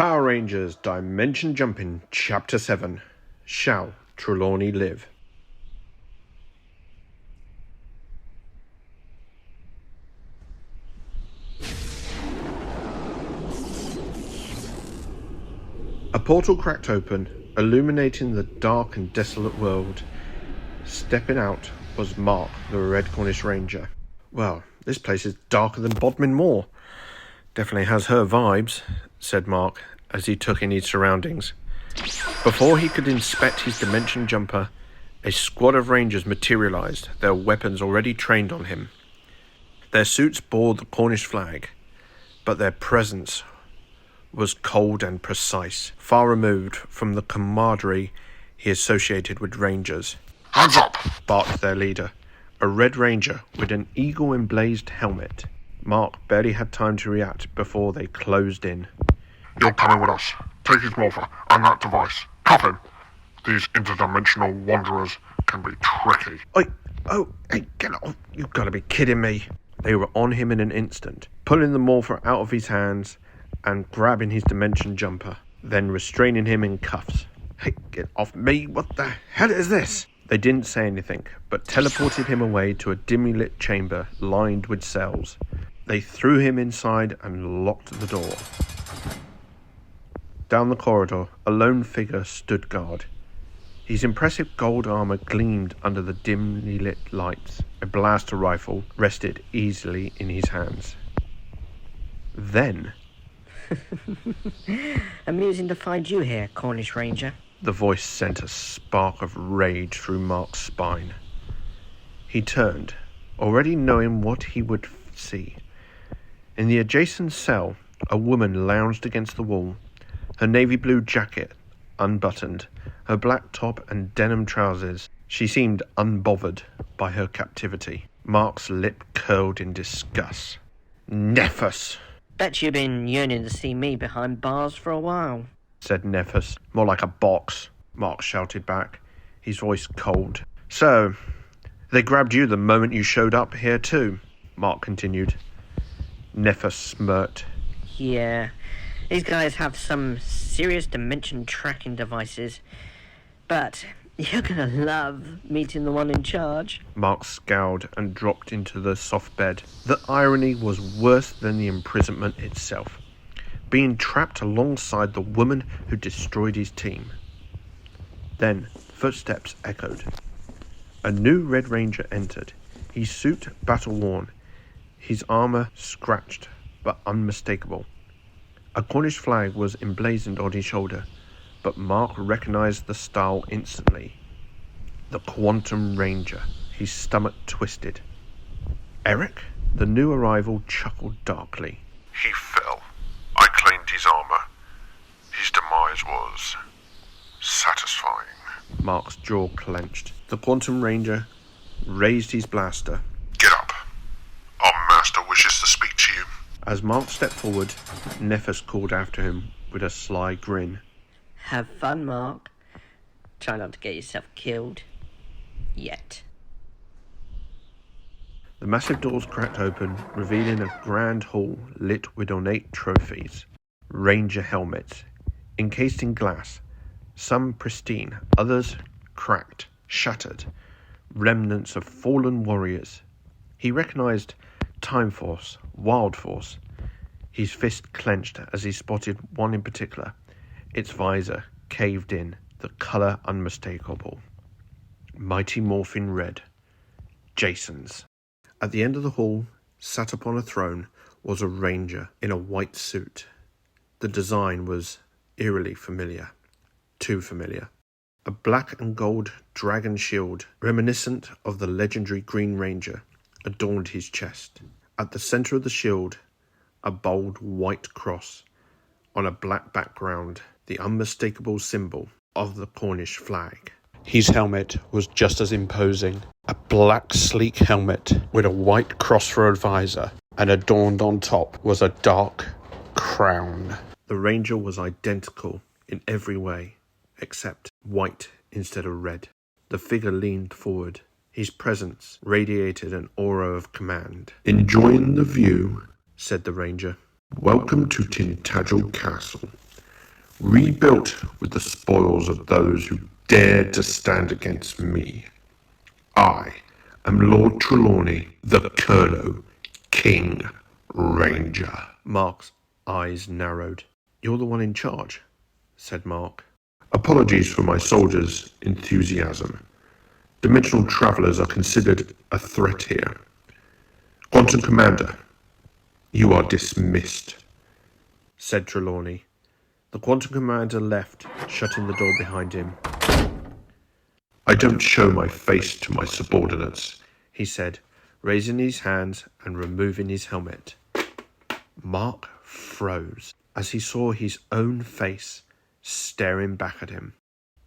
Power Rangers Dimension Jumping Chapter 7. Shall Trelawney Live? A portal cracked open, illuminating the dark and desolate world. Stepping out was Mark, the Red Cornish Ranger. Well, this place is darker than Bodmin Moor. Definitely has her vibes, said Mark as he took in his surroundings. Before he could inspect his dimension jumper, a squad of rangers materialised, their weapons already trained on him. Their suits bore the Cornish flag, but their presence was cold and precise, far removed from the camaraderie he associated with rangers. "Hands up!" barked their leader, a red ranger with an eagle-emblazed helmet. Mark barely had time to react before they closed in. "You're coming with us. Take his morpher and that device. Cuff him. These interdimensional wanderers can be tricky." Hey, get off. You've got to be kidding me. They were on him in an instant, pulling the morpher out of his hands and grabbing his dimension jumper, then restraining him in cuffs. "Hey, get off me. What the hell is this?" They didn't say anything, but teleported him away to a dimly lit chamber lined with cells. They threw him inside and locked the door. Down the corridor, a lone figure stood guard. His impressive gold armour gleamed under the dimly lit lights. A blaster rifle rested easily in his hands. Then, "Amusing to find you here, Cornish Ranger." the voice sent a spark of rage through Mark's spine. He turned, already knowing what he would see. In the adjacent cell, a woman lounged against the wall, her navy blue jacket unbuttoned, her black top and denim trousers. She seemed unbothered by her captivity. Mark's lip curled in disgust. "Nephes!" "Bet you've been yearning to see me behind bars for a while," said Nephes. "More like a box," Mark shouted back, his voice cold. "So, they grabbed you the moment you showed up here too," Mark continued. Nephes smirked. "Yeah, these guys have some serious dimension tracking devices, but you're gonna love meeting the one in charge." Mark scowled and dropped into the soft bed. The irony was worse than the imprisonment itself. Being trapped alongside the woman who destroyed his team. Then footsteps echoed. A new Red Ranger entered, his suit battle-worn, his armour scratched but unmistakable. A Cornish flag was emblazoned on his shoulder, but Mark recognised the style instantly. The Quantum Ranger. His stomach twisted. "Eric?" The new arrival chuckled darkly. "He fell. I claimed his armor. His demise was satisfying." Mark's jaw clenched. The Quantum Ranger raised his blaster. "Get up. Our master wishes to speak to you." As Mark stepped forward, Nephes called after him with a sly grin. "Have fun, Mark. Try not to get yourself killed. Yet." The massive doors cracked open, revealing a grand hall lit with ornate trophies. Ranger helmets, encased in glass, some pristine, others cracked, shattered, remnants of fallen warriors. He recognized Time Force, Wild Force. His fist clenched as he spotted one in particular, its visor caved in, the color unmistakable. Mighty Morphin Red. Jason's. At the end of the hall, sat upon a throne, was a ranger in a white suit. The design was eerily familiar. Too familiar. A black and gold dragon shield, reminiscent of the legendary Green Ranger, adorned his chest. At the centre of the shield, a bold white cross on a black background, the unmistakable symbol of the Cornish flag. His helmet was just as imposing, a black sleek helmet with a white cross for a visor, and adorned on top was a dark crown. The Ranger was identical in every way, except white instead of red. The figure leaned forward. His presence radiated an aura of command. "Enjoying the view?" said the Ranger. "Welcome to Tintagel Castle. rebuilt with the spoils of those who dared to stand against me. I am Lord Trelawney, the Colonel, King Ranger. Mark's eyes narrowed. You're the one in charge, said Mark. Apologies for my soldiers' enthusiasm. Dimensional travelers are considered a threat here. Quantum Commander, you are dismissed, said Trelawney. The Quantum Commander left, shutting the door behind him. I don't show my face to my subordinates, he said, raising his hands and removing his helmet. Mark froze as he saw his own face staring back at him.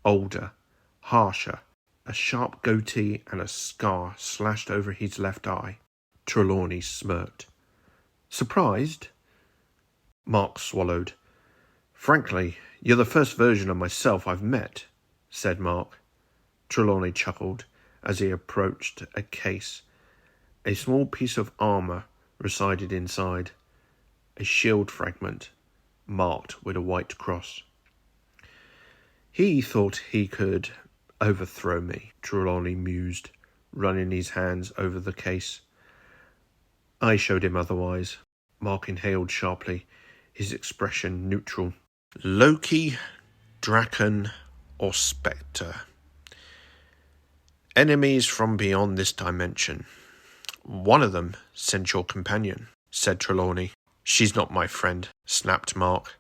Older, harsher, a sharp goatee and a scar slashed over his left eye. Trelawney smirked. Surprised? Mark swallowed. Frankly, you're the first version of myself I've met, said Mark. Trelawney chuckled as he approached a case. A small piece of armour resided inside, a shield fragment marked with a white cross. He thought he could overthrow me, Trelawney mused, running his hands over the case. I showed him otherwise. Mark inhaled sharply, his expression neutral. Loki, Draken, or Spectre. Enemies from beyond this dimension. One of them sent your companion, said Trelawney. She's not my friend, snapped Mark.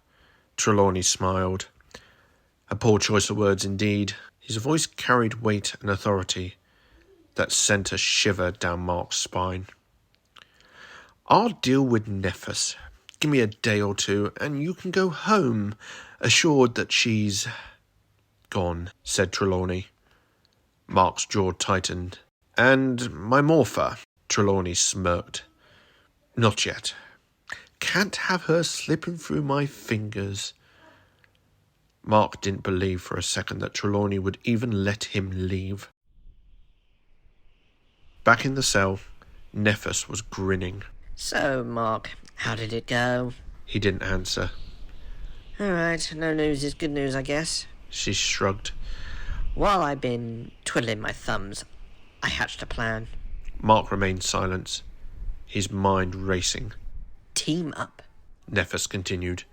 Trelawney smiled. A poor choice of words indeed. His voice carried weight and authority that sent a shiver down Mark's spine. I'll deal with nephes. Give me a day or two, and you can go home, assured that she's gone, said Trelawney. Mark's jaw tightened. And my morpher, Trelawney smirked. Not yet. Can't have her slipping through my fingers. Mark didn't believe for a second that Trelawney would even let him leave. Back in the cell, nephes was grinning. So, Mark, how did it go? He didn't answer. All right, no news is good news, I guess. She shrugged. While I've been twiddling my thumbs, I hatched a plan. Mark remained silent, his mind racing. Team up, nephes continued.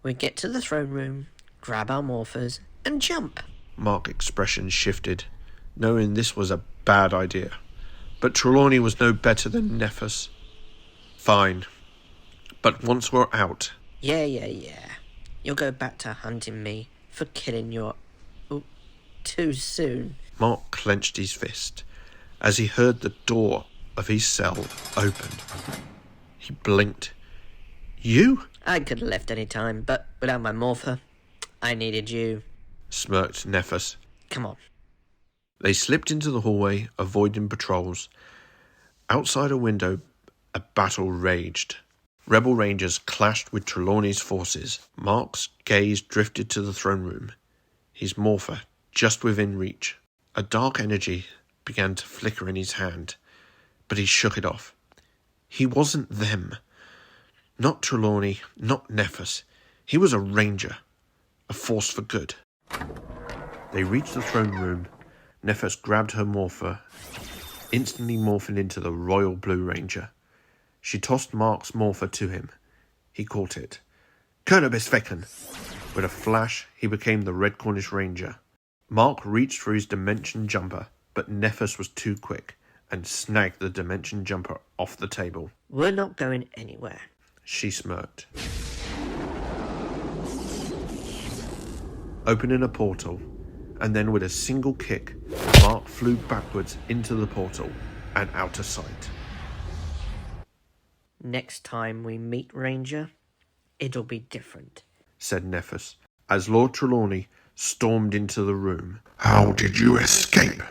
We get to the throne room, grab our morphers, and jump. Mark's expression shifted, knowing this was a bad idea. But Trelawney was no better than nephes. Fine. But once we're out... Yeah. You'll go back to hunting me for killing your... Oh, too soon. Mark clenched his fist as he heard the door of his cell open. He blinked. You? I could have left any time, but without my morpher, I needed you. Smirked nephes. Come on. They slipped into the hallway, avoiding patrols. Outside a window, a battle raged. Rebel Rangers clashed with Trelawney's forces. Mark's gaze drifted to the throne room, his morpher just within reach. A dark energy began to flicker in his hand, but he shook it off. He wasn't them. Not Trelawney, not nephes. He was a ranger, a force for good. They reached the throne room. Nephes grabbed her morpher, instantly morphing into the Royal Blue Ranger. She tossed Mark's morpher to him. He caught it. Kernobisfecken! With a flash, he became the Red Cornish Ranger. Mark reached for his Dimension Jumper, but nephes was too quick and snagged the Dimension Jumper off the table. We're not going anywhere. She smirked. Opening a portal, and then with a single kick, Mark flew backwards into the portal and out of sight. Next time we meet, Ranger, it'll be different, said nephes, as Lord Trelawney stormed into the room. How did you escape?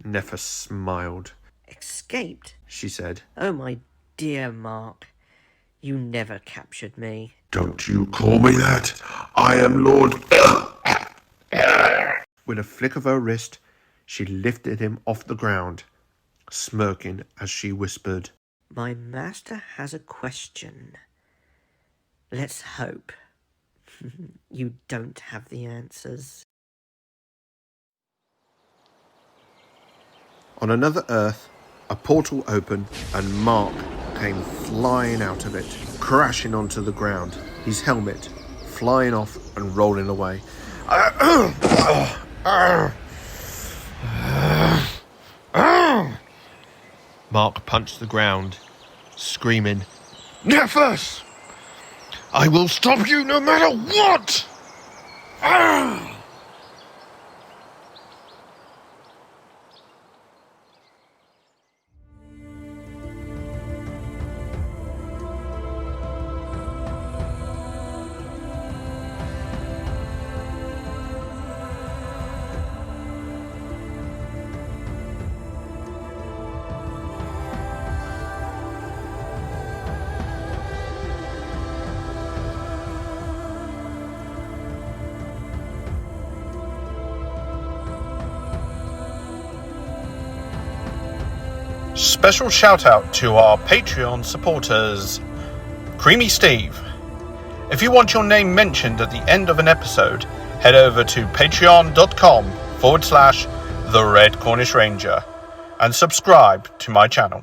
Nephes smiled. Escaped? She said. Oh, my dear Mark, you never captured me. Don't you call me that. I am Lord... With a flick of her wrist, she lifted him off the ground, smirking as she whispered, My master has a question. Let's hope You don't have the answers. On another Earth, a portal opened and Mark came flying out of it, crashing onto the ground, his helmet flying off and rolling away. Mark punched the ground, screaming, "Nephes! I will stop you no matter what!" Special shout out to our Patreon supporters. Creamy Steve. If you want your name mentioned at the end of an episode, head over to patreon.com/The Red Cornish Ranger and subscribe to my channel.